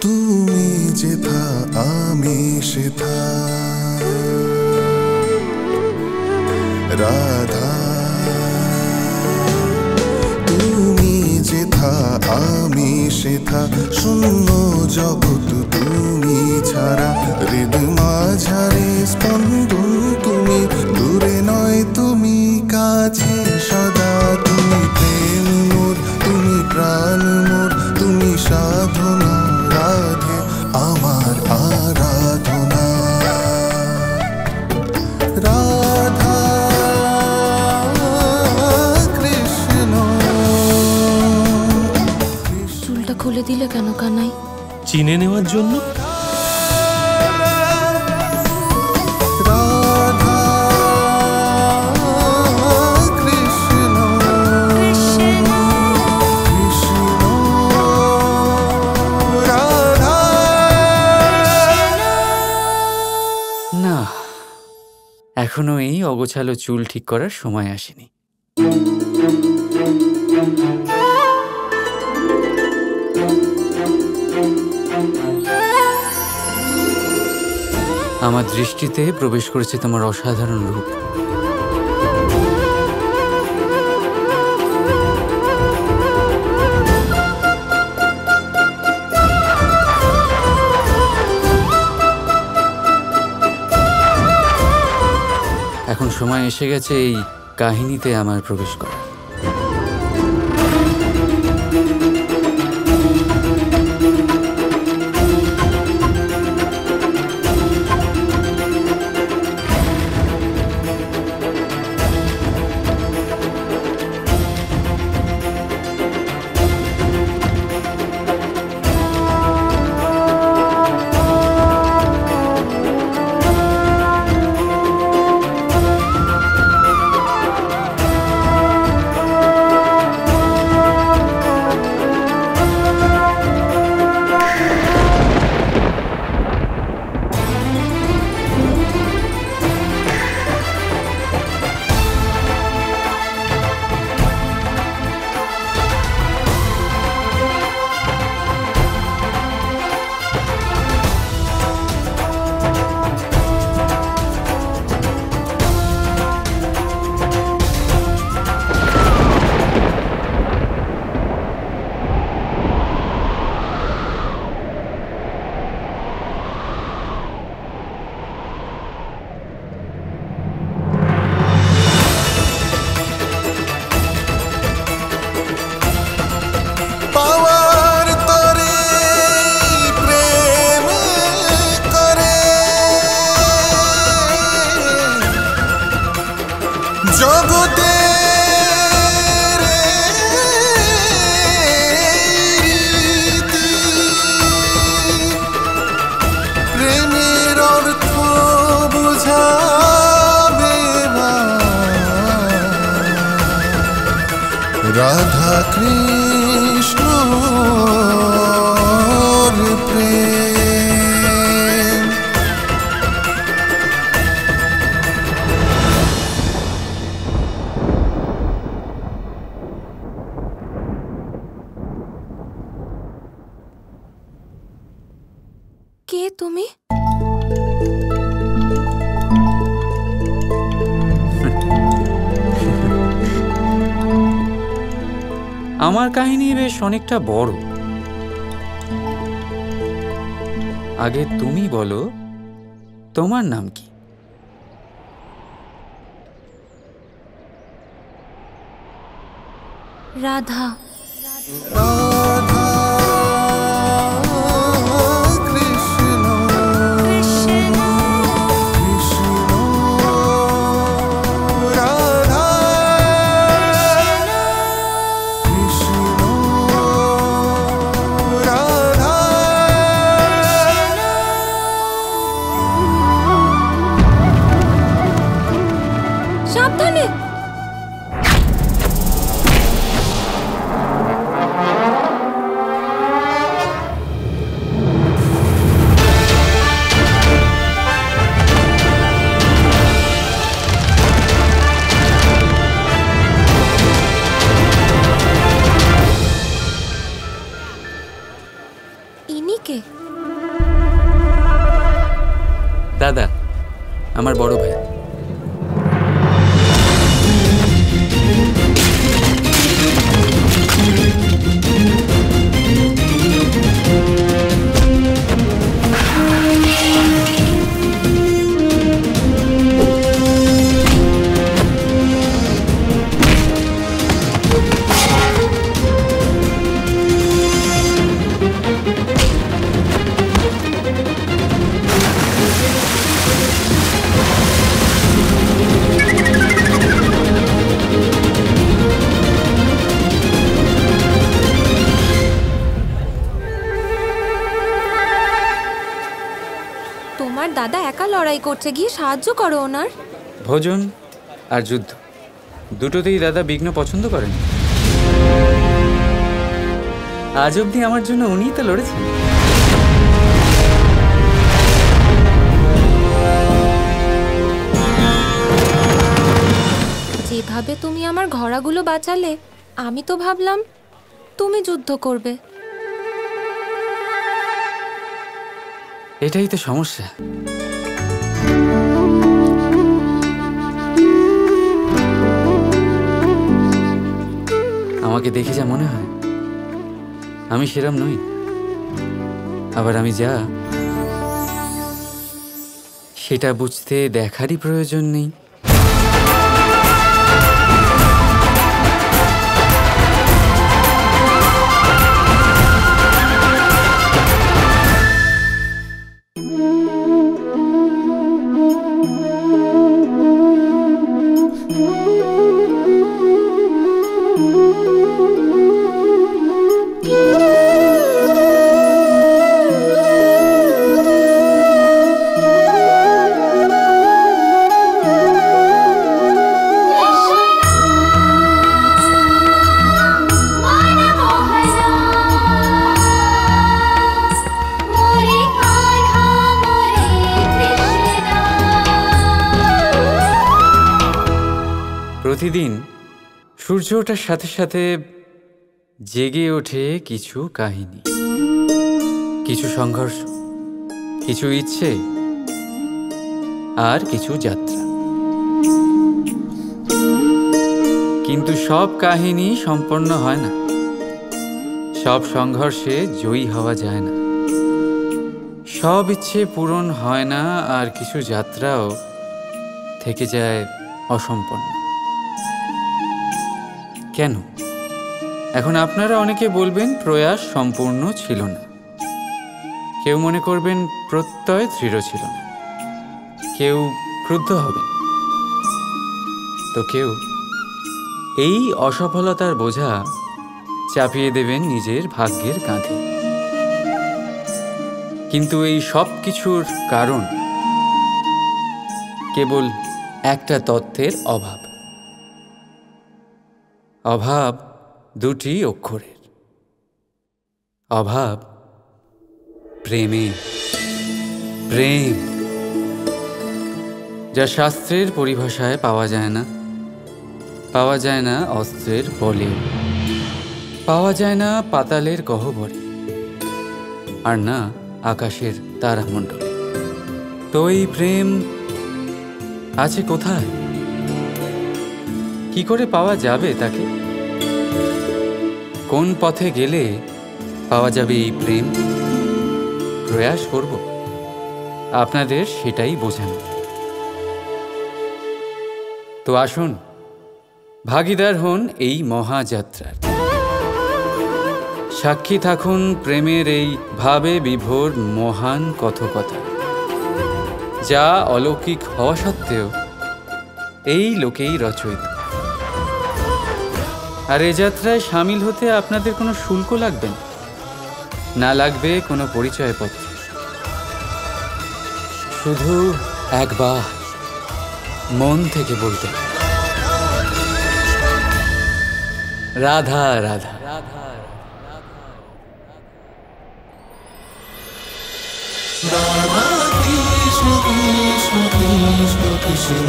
তুমি যেথা আমি সেথা রাধা তুমি যেথা আমি সেথা শূন্য জগৎ তুমি ছাড়া হৃদ মাঝারে স্পন্দন তুমি দূরে নয় তুমি কাছে সদা তুমি প্রেম মোর তুমি প্রাণ মোর তুমি সাধনা রাধে আমার আরাধনা রাধা কৃষ্ণ। চুলটা খুলে দিলে কেন কানাই? চিনে নেওয়ার জন্য। না, এখনো এই অগোছালো চুল ঠিক করার সময় আসেনি। আমার দৃষ্টিতে প্রবেশ করেছে তোমার অসাধারণ রূপ। এখন সময় এসে গেছে এই কাহিনীতে আমার প্রবেশ করা। রাধা কৃষ্ণ প্রেম। কে তুমি? আমার কাহিনী বেশ অনেকটা বড়। আগে তুমি বলো, তোমার নাম কি? রাধা। সাবধানে। দাদা, আমার বড় ভাই। তোমার দাদা একা লড়াই করছে, গিয়ে সাহায্য করো ওনার। ভোজন আর যুদ্ধ দুটোতেই দাদা বিঘ্ন পছন্দ করেন। আজ অবধি আমার জন্য উনিই তো লড়েছেন। যেভাবে তুমি আমার ঘোড়াগুলো বাঁচালে, আমি তো ভাবলাম তুমি যুদ্ধ করবে। এটাই তো সমস্যা। আমাকে দেখে যা মনে হয়, আমি সেরম নই। আবার আমি যা, সেটা বুঝতে দেখারই প্রয়োজন নেই। প্রতিদিন সূর্য ওঠার সাথে সাথে জেগে ওঠে কিছু কাহিনী, কিছু সংঘর্ষ, কিছু ইচ্ছে আর কিছু যাত্রা। কিন্তু সব কাহিনী সম্পন্ন হয় না, সব সংঘর্ষে জয়ী হওয়া যায় না, সব ইচ্ছে পূরণ হয় না, আর কিছু যাত্রাও থেকে যায় অসম্পন্ন। কেন? এখন আপনারা অনেকে বলবেন প্রয়াস সম্পূর্ণ ছিল না, কেউ মনে করবেন প্রত্যয় দৃঢ় ছিল না, কেউ ক্রুদ্ধ হবেন, তো কেউ এই অসফলতার বোঝা চাপিয়ে দেবেন নিজের ভাগ্যের কাঁধে। কিন্তু এই সব কিছুর কারণ কেবল একটা তত্ত্বের অভাব। অভাব দুটি অক্ষরের, অভাব প্রেমে। প্রেম যা শাস্ত্রের পরিভাষায় পাওয়া যায় না, পাওয়া যায় না অস্ত্রের বলে, পাওয়া যায় না পাতালের গহ্বরে, আর না আকাশের তারামণ্ডলে। তো এই প্রেম আছে কোথায়? কি করে পাওয়া যাবে তাকে? কোন পথে গেলে পাওয়া যাবে এই প্রেম? প্রয়াস করব আপনাদের সেটাই বোঝানো। তো আসুন, ভাগীদার হন এই মহাযাত্রার, সাক্ষী থাকুন প্রেমের এই ভাবে বিভোর মহান কথকতা, যা অলৌকিক হওয়া সত্ত্বেও এই লোকেই রচয়িত। আর এ যাত্রায় সামিল হতে আপনাদের কোনো শুল্ক লাগবে না, না লাগবে কোনো পরিচয়পত্র। শুধু একবার মন থেকে বলতে, রাধা রাধা। রাধা কৃষ্ণ কৃষ্ণ কৃষ্ণ কৃষ্ণ।